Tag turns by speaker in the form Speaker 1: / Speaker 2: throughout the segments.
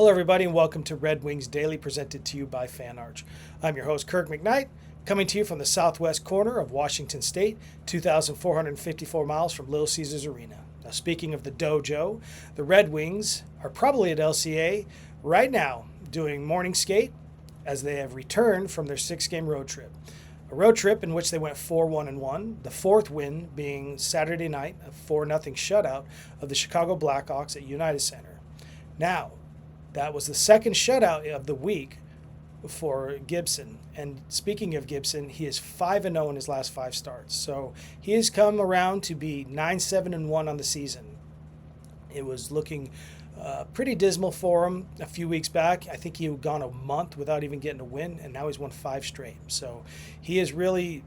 Speaker 1: Hello, everybody, and welcome to Red Wings Daily, presented to you by FanArch. I'm your host, Kirk MckNight, coming to you from the southwest corner of Washington State, 2,454 miles from Little Caesars Arena. Now, speaking of the dojo, the Red Wings are probably at LCA right now doing morning skate as they have returned from their six-game road trip. A road trip in which they went 4-1-1, the fourth win being Saturday night, a 4-0 shutout of the Chicago Blackhawks at United Center. Now, that was the second shutout of the week for Gibson. And speaking of Gibson, he is 5-0 in his last five starts. So he has come around to be 9-7-1 on the season. It was looking pretty dismal for him a few weeks back. I think he had gone a month without even getting a win, and now he's won five straight. So he is really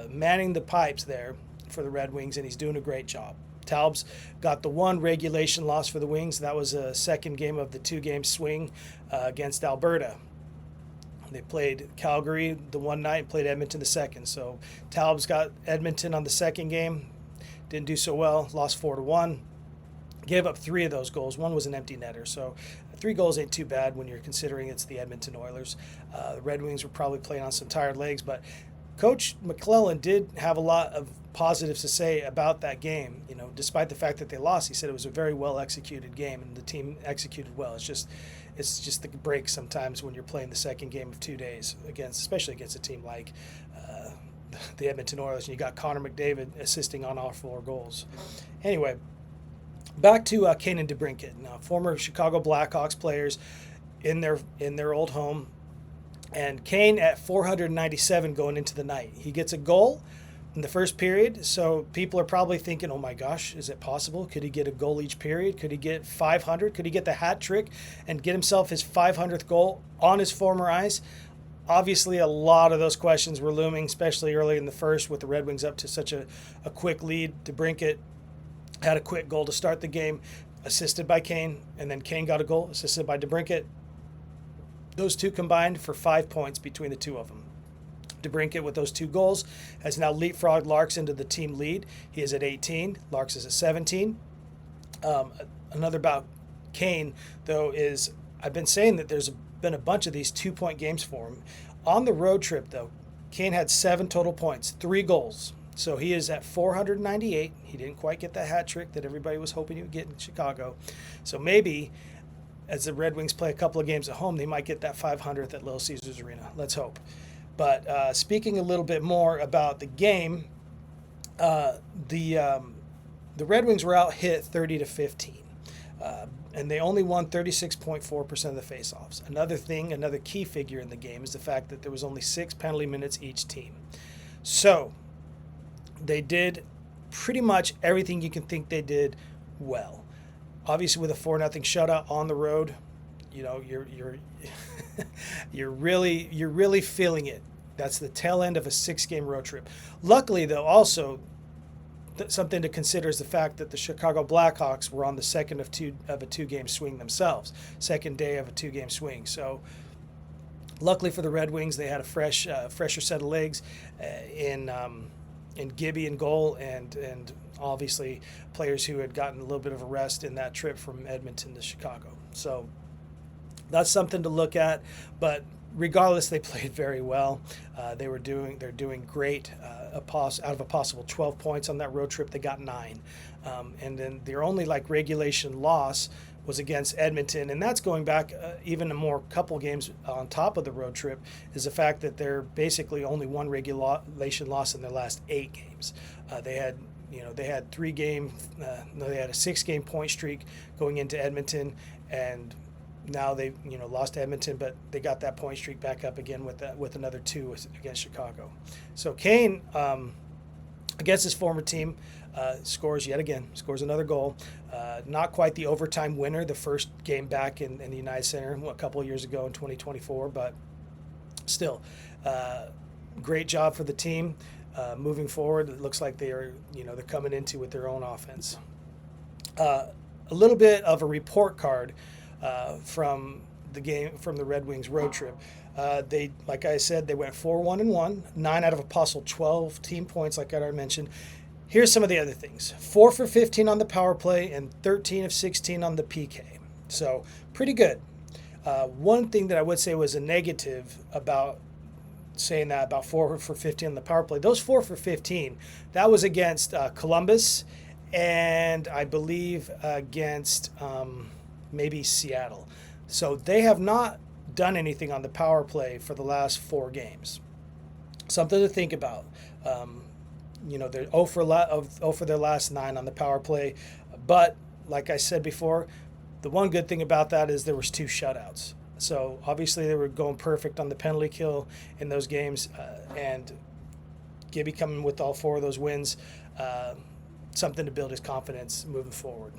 Speaker 1: manning the pipes there for the Red Wings, and he's doing a great job. Taubes got the one regulation loss for the Wings. That was a second game of the two-game swing against Alberta. They played Calgary the one night and played Edmonton the second. So Taubes got Edmonton on the second game. Didn't do so well. Lost 4-1. Gave up three of those goals. One was an empty netter. So 3 goals ain't too bad when you're considering it's the Edmonton Oilers. The Red Wings were probably playing on some tired legs, but Coach McClellan did have a lot of positives to say about that game. You know, despite the fact that they lost, he said it was a very well executed game and the team executed well. It's just the break sometimes when you're playing the second game of 2 days especially against a team like the Edmonton Oilers, and you got Connor McDavid assisting on all 4 goals. Anyway, back to Kane and DeBrincat, now former Chicago Blackhawks players in their old home. And Kane at 497 going into the night. He gets a goal in the first period, so people are probably thinking, oh my gosh, is it possible? Could he get a goal each period? Could he get 500? Could he get the hat trick and get himself his 500th goal on his former ice? Obviously, a lot of those questions were looming, especially early in the first with the Red Wings up to such a quick lead. DeBrincat had a quick goal to start the game, assisted by Kane, and then Kane got a goal, assisted by DeBrincat. Those two combined for 5 points between the two of them. DeBrincat with those 2 goals has now leapfrogged Larks into the team lead. He is at 18. Larks is at 17. Another about Kane, though, is I've been saying that there's been a bunch of these 2-point games for him. On the road trip, though, Kane had 7 total points, 3 goals. So he is at 498. He didn't quite get the hat trick that everybody was hoping he would get in Chicago. So maybe as the Red Wings play a couple of games at home, they might get that 500th at Little Caesars Arena. Let's hope. But speaking a little bit more about the game, the Red Wings were out hit 30-15, and they only won 36.4% of the faceoffs. Another key figure in the game is the fact that there was only 6 penalty minutes each team. So they did pretty much everything you can think they did well. Obviously, with a 4-0 shutout on the road, you know you're you're really feeling it. That's the tail end of a 6-game road trip. Luckily, though, also something to consider is the fact that the Chicago Blackhawks were on the second of a 2-game swing themselves, second day of a 2-game swing. So, luckily for the Red Wings, they had a fresher set of legs in Gibby in goal, and obviously players who had gotten a little bit of a rest in that trip from Edmonton to Chicago. So that's something to look at. But regardless, they played very well. They're doing great. Out of a possible 12 points on that road trip, they got 9. And then their only regulation loss was against Edmonton, and that's going back even a more couple games on top of the road trip, is the fact that they're basically only 1 regulation loss in their last 8 games. They had a 6-game point streak going into Edmonton, and now they lost to Edmonton, but they got that point streak back up again with another 2 against Chicago. So Kane, against his former team, scores another goal. Not quite the overtime winner, the first game back in the United Center a couple of years ago in 2024, but still, great job for the team. Moving forward, it looks like they're coming into with their own offense. A little bit of a report card from the Red Wings road trip. They, like I said, they went 4-1-1, 9 out of a possible 12 team points, like I mentioned. Here's some of the other things. 4 for 15 on the power play and 13 of 16 on the PK. So pretty good. One thing that I would say was a negative about saying that about 4 for 15 on the power play. Those 4 for 15, that was against Columbus and I believe against maybe Seattle. So they have not done anything on the power play for the last 4 games. Something to think about. They're 0 for their last 9 on the power play. But like I said before, the one good thing about that is there was 2 shutouts. So obviously they were going perfect on the penalty kill in those games, and Gibby coming with all 4 of those wins, something to build his confidence moving forward.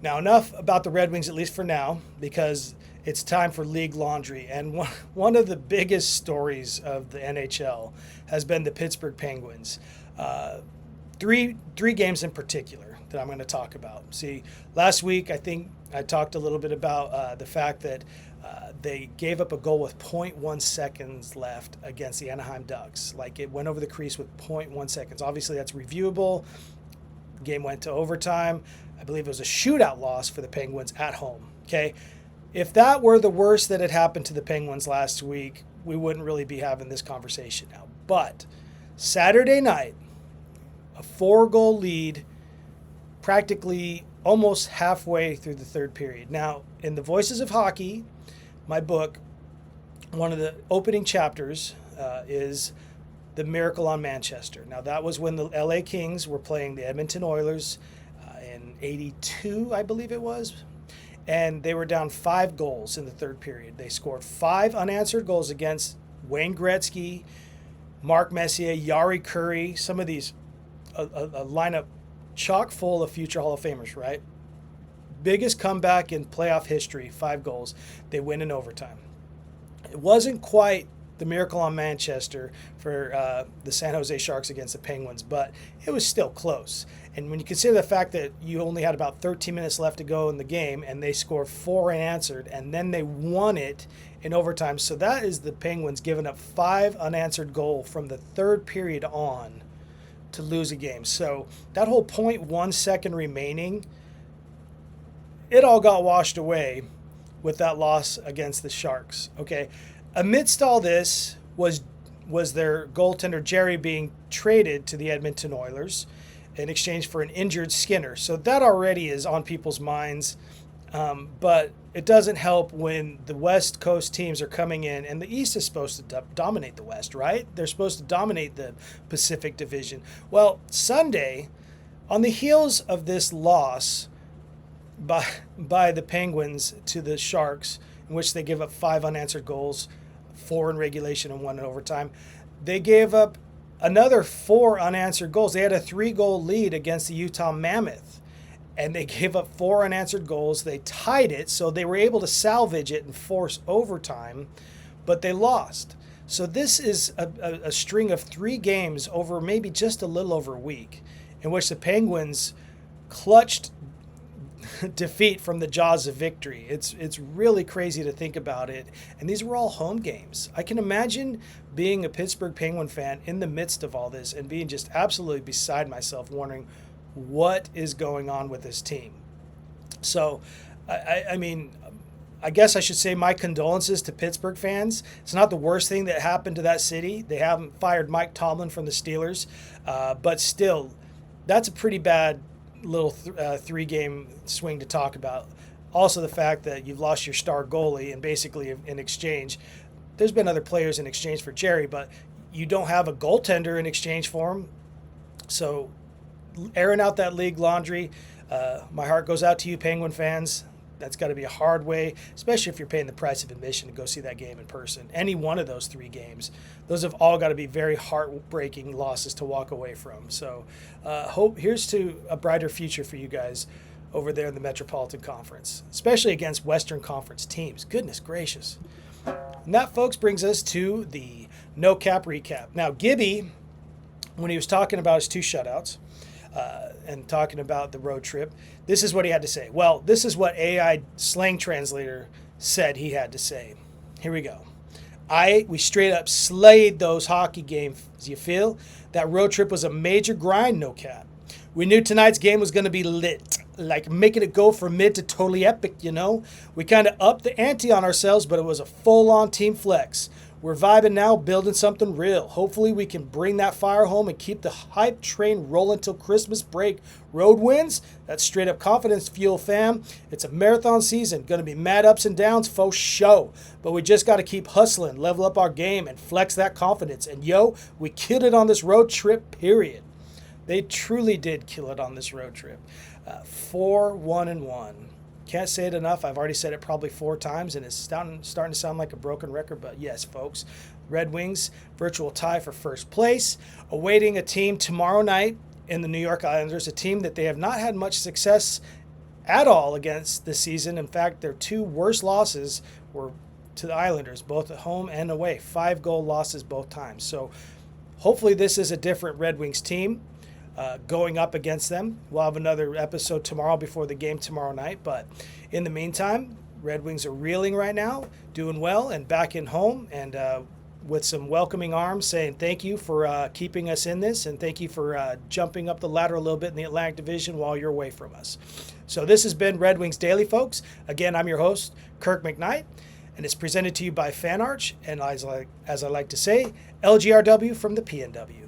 Speaker 1: Now enough about the Red Wings, at least for now, because it's time for league laundry. And one of the biggest stories of the NHL has been the Pittsburgh Penguins. Three games in particular that I'm going to talk about. See, last week I think I talked a little bit about the fact that they gave up a goal with 0.1 seconds left against the Anaheim Ducks. Like, it went over the crease with 0.1 seconds. Obviously, that's reviewable. Game went to overtime. I believe it was a shootout loss for the Penguins at home. Okay, if that were the worst that had happened to the Penguins last week, we wouldn't really be having this conversation now. But Saturday night, a 4-goal lead, practically almost halfway through the third period. Now, in the Voices of Hockey, my book, one of the opening chapters is The Miracle on Manchester. Now, that was when the LA Kings were playing the Edmonton Oilers in 82, I believe it was. And they were down 5 goals in the third period. They scored 5 unanswered goals against Wayne Gretzky, Mark Messier, Yari Curry, some of these, a lineup chock full of future Hall of Famers, right? Biggest comeback in playoff history, 5 goals. They win in overtime. It wasn't quite the miracle on Manchester for the San Jose Sharks against the Penguins, but it was still close. And when you consider the fact that you only had about 13 minutes left to go in the game and they scored 4 unanswered, and then they won it in overtime. So that is the Penguins giving up 5 unanswered goals from the third period on to lose a game. So that whole 0.1 second remaining, it all got washed away with that loss against the Sharks. Okay, amidst all this was their goaltender Jerry being traded to the Edmonton Oilers in exchange for an injured Skinner. So that already is on people's minds, but it doesn't help when the West Coast teams are coming in, and the East is supposed to dominate the West, right? They're supposed to dominate the Pacific Division. Well, Sunday, on the heels of this loss by the Penguins to the Sharks, in which they give up 5 unanswered goals, 4 in regulation and 1 in overtime, they gave up another 4 unanswered goals. They had a 3-goal lead against the Utah Mammoth, and they gave up 4 unanswered goals. They tied it, so they were able to salvage it and force overtime, but they lost. So this is a string of 3 games over maybe just a little over a week in which the Penguins clutched defeat from the jaws of victory. It's really crazy to think about it. And these were all home games. I can imagine being a Pittsburgh Penguin fan in the midst of all this and being just absolutely beside myself, wondering what is going on with this team. So, I mean, I guess I should say my condolences to Pittsburgh fans. It's not the worst thing that happened to that city. They haven't fired Mike Tomlin from the Steelers, but still, that's a pretty bad little 3-game swing to talk about. Also, the fact that you've lost your star goalie, and basically in exchange, there's been other players in exchange for Jerry, but you don't have a goaltender in exchange for him. So, airing out that league laundry, my heart goes out to you, Penguin fans. That's got to be a hard way, especially if you're paying the price of admission to go see that game in person. Any one of those 3 games, those have all got to be very heartbreaking losses to walk away from. So here's to a brighter future for you guys over there in the Metropolitan Conference, especially against Western Conference teams. Goodness gracious. And that, folks, brings us to the no cap recap. Now, Gibby, when he was talking about his 2 shutouts, and talking about the road trip, this is what he had to say. Well, this is what AI slang translator said he had to say. Here we go. We straight up slayed those hockey games, you feel? That road trip was a major grind, no cap. We knew tonight's game was going to be lit. like making it go from mid to totally epic, you know. We kind of upped the ante on ourselves, but it was a full-on team flex. We're vibing now, building something real. Hopefully we can bring that fire home and keep the hype train rolling till Christmas break. Road wins, that's straight up confidence fuel, fam. It's a marathon season, gonna be mad ups and downs, faux show. But we just gotta keep hustling, level up our game, and flex that confidence. And yo, we killed it on this road trip, period. They truly did kill it on this road trip. 4-1-1. Can't say it enough. I've already said it probably 4 times, and it's starting to sound like a broken record. But yes, folks, Red Wings, virtual tie for first place, awaiting a team tomorrow night in the New York Islanders, a team that they have not had much success at all against this season. In fact, their 2 worst losses were to the Islanders, both at home and away. 5-goal losses both times. So hopefully this is a different Red Wings team. Going up against them. We'll have another episode tomorrow before the game tomorrow night. But in the meantime, Red Wings are reeling right now, doing well, and back in home, and with some welcoming arms saying thank you for keeping us in this, and thank you for jumping up the ladder a little bit in the Atlantic Division while you're away from us. So this has been Red Wings Daily, folks. Again, I'm your host, Kirk MckNight, and it's presented to you by FanArch, and as I like to say, LGRW from the PNW.